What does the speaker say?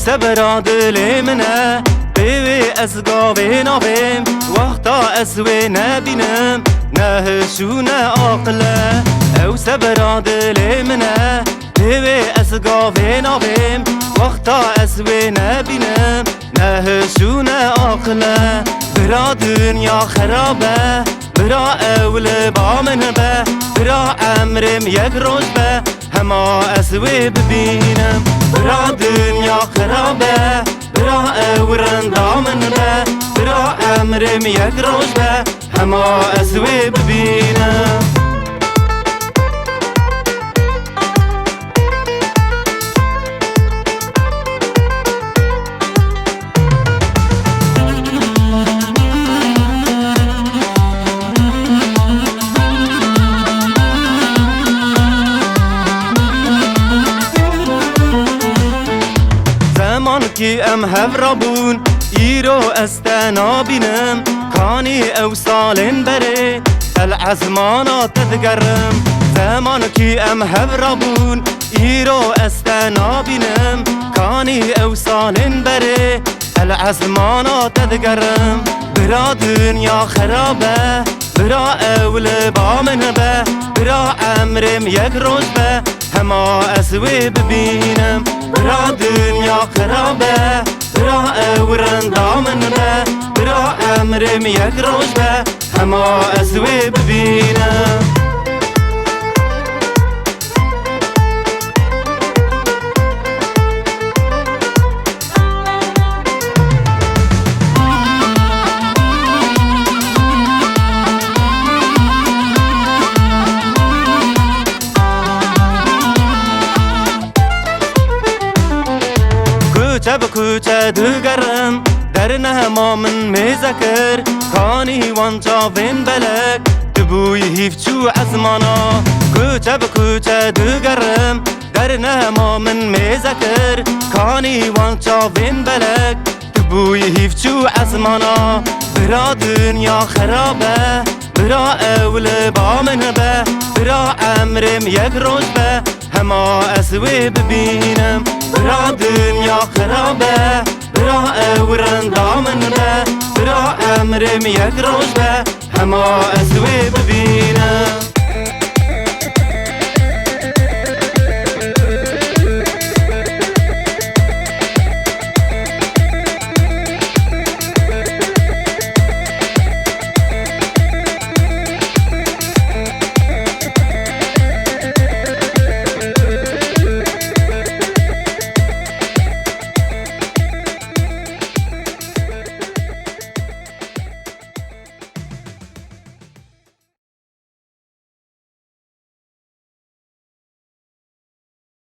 سبرا دل منه بيوي اسقاوي نافيم وقتا اسوي نبينم نهشونا عقله او سبرا دل منه بيوي اسقاوي نافيم وقتا اسوي نبينم نهشونا عقله برا دنيا خرابه برا اول بامن به برا امرم یک روز به هما اسوي ببینم برا دنیا خرابه برا اورن دامن به برا امرم یک روز به هما اسوي ببینم کی ام هفرابون ایرو استنا بینم کانی او سالن بره العزمانا تذكرم زمان کی ام هفرابون ایرو استنا بینم کانی او سالن بره العزمانا تذكرم برا دنیا خرابه برا اول بامن به برا امرم یک روز به هما اسوي ببینم برا دنیا خرابه برا اورن دامن به برا امرم یک روز به هما اسوي ببینم کوچه به کوچه دگرم در نهما من میذکر کانی وانجا وین بلک دبوی هیفچو عزمانا کوچه به کوچه دگرم در نهما من میذکر کانی وانجا وین بلک دبوی هیفچو عزمانا برا دنیا خرابه برا اول بامن به برا امرم یک روز به هما اسوي ببینم برا دنیا خرابه برا اورن دامن به برا امرم یک روز به هما اسوي ببینم